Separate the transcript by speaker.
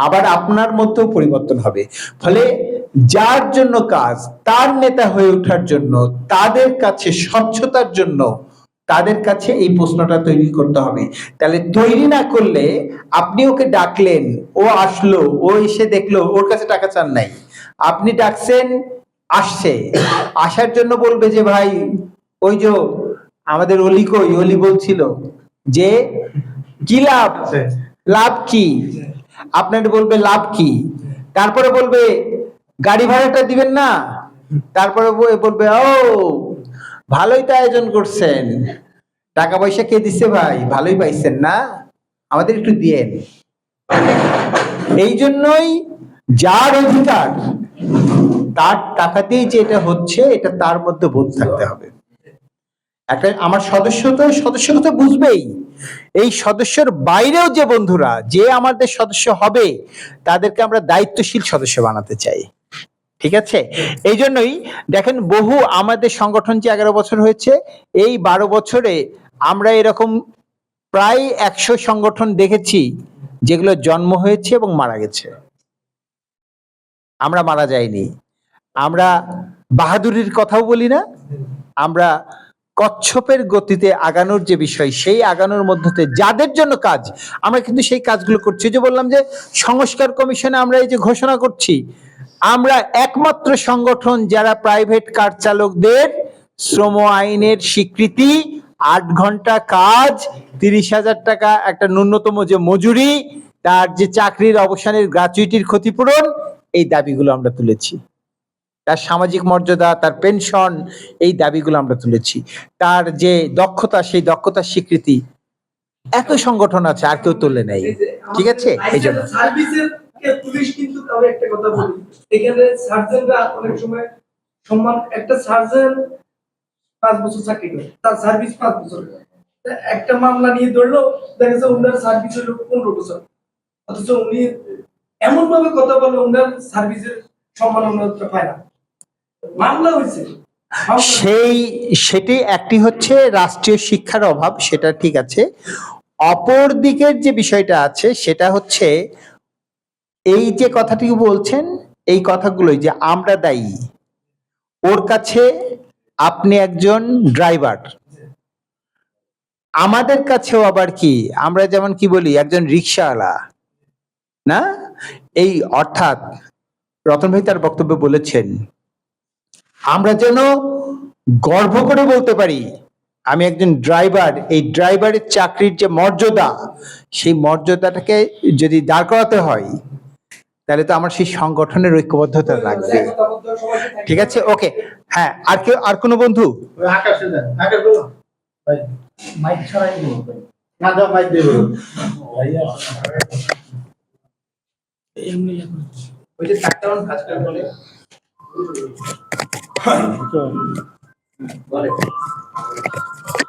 Speaker 1: আবার আপনার মধ্যেও পরিবর্তন হবে। ফলে যার জন্য কাজ, তার নেতা হয়ে ওঠার জন্য, তাদের কাছে স্বচ্ছতার জন্য তাদের কাছে এই প্রশ্নটা তৈরি করতে হবে। তাহলে তৈরি না করলে আপনি ওকে ডাকলেন, ও আসলো, ও এসে দেখলো, ওর কাছে টাকা চান নাই, আপনি ডাকছেন, আসছে, আসার জন্য বলবে যে ভাই ওই যে আমাদের অলি কই, অলি বলছিল যে কি লাভ, লাভ কি, আপনার বলবে লাভ কি, তারপরে বলবে গাড়ি ভাড়াটা দিবেন না, তারপরে বলবে ও ভালোই তো আয়োজন করছেন, টাকা পয়সা কে দিচ্ছে ভাই, ভালোই পাইছেন না, আমাদের একটু দিয়েন। এই জন্যই যার অধিকার তার টাকা দিয়ে যে এটা হচ্ছে, এটা তার মধ্যে বোধ থাকতে হবে। একটা আমার সদস্য তো সদস্য তো বুঝবেই, এই সদস্যের বাইরেও যে বন্ধুরা যে আমাদের সদস্য হবে তাদেরকে আমরা দায়িত্বশীল সদস্য বানাতে চাই। ঠিক আছে, এই জন্যই দেখেন বহু আমাদের সংগঠন যে 11 বছর হয়েছে, এই 12 বছরে আমরা এরকম প্রায় 100 সংগঠন দেখেছি যেগুলো জন্ম হয়েছে এবং মারা গেছে। আমরা মারা যাইনি, আমরা বাহাদুরির কথাও বলি না, আমরা কচ্ছপের গতিতে আগানোর যে বিষয়, সেই আগানোর মধ্যে যাদের জন্য কাজ, আমরা কিন্তু সেই কাজগুলো করছি। যে বললাম যে সংস্কার কমিশনে আমরা এই যে ঘোষণা করছি, আমরা একমাত্র সংগঠন যারা প্রাইভেট কার চালকদের শ্রম আইনের স্বীকৃতি, 8 ঘন্টা কাজ, 30,000 টাকা একটা ন্যূনতম যে মজুরি, তার যে চাকরির অবসানের গ্র্যাচুইটির ক্ষতিপূরণ, এই দাবিগুলো আমরা তুলেছি। তার সামাজিক মর্যাদা, তার পেনশন, এই দাবিগুলো আমরা তুলেছি। তার যে দক্ষতা, সেই দক্ষতার স্বীকৃতি, এত সংগঠন আছে, আর কেউ তুলে নেই। ঠিক আছে, এই জন্য
Speaker 2: সার্ভিসের পুলিশ কিন্তু আমি একটা কথা বলি, এখানে সার্জেনরা অনেক সময় সম্মান, একটা সার্জেন 5 বছর চাকরি করে, তার সার্ভিস 5 বছর, একটা মামলা নিয়ে ধরলো, দেখা যাচ্ছে ওনার সার্ভিস হলো 15 বছর, অথচ উনি এমন ভাবে কথা বলে ওনার সার্ভিসের সম্মাননা পায় না। মামলা হয়েছে,
Speaker 1: সেটি একটি হচ্ছে রাষ্ট্রীয় শিক্ষার অভাব, সেটা ঠিক আছে। অপর দিকের যে বিষয়টা আছে সেটা হচ্ছে এই যে কথাটি বলছেন, এই কথাগুলোই যে আমরা দায়ী, ওর কাছে আপনি একজন ড্রাইভার, আমাদের কাছেও আবার কি, আমরা যেমন কি বলি একজন রিকশাওয়ালা না। এই অর্থাৎ রতন ভাই তার বক্তব্যে বলেছেন, আমরা যেন গর্ব করে বলতে পারি আমি একজন ড্রাইভার, এই ড্রাইভারের চাকরির যে মর্যাদা, সেই মর্যাদাটাকে যদি দাঁড় করাতে হয়, তাহলে তো আমার সেই সংগঠনের ঐক্যবদ্ধতা লাগবে। ঠিক আছে, ওকে, হ্যাঁ, আর কেউ, আর কোনো বন্ধু?
Speaker 3: মাইক ছড়াই দিন না, দাও মাইক দেব এমনি ওই যে চারটাউন কাজ করে বলে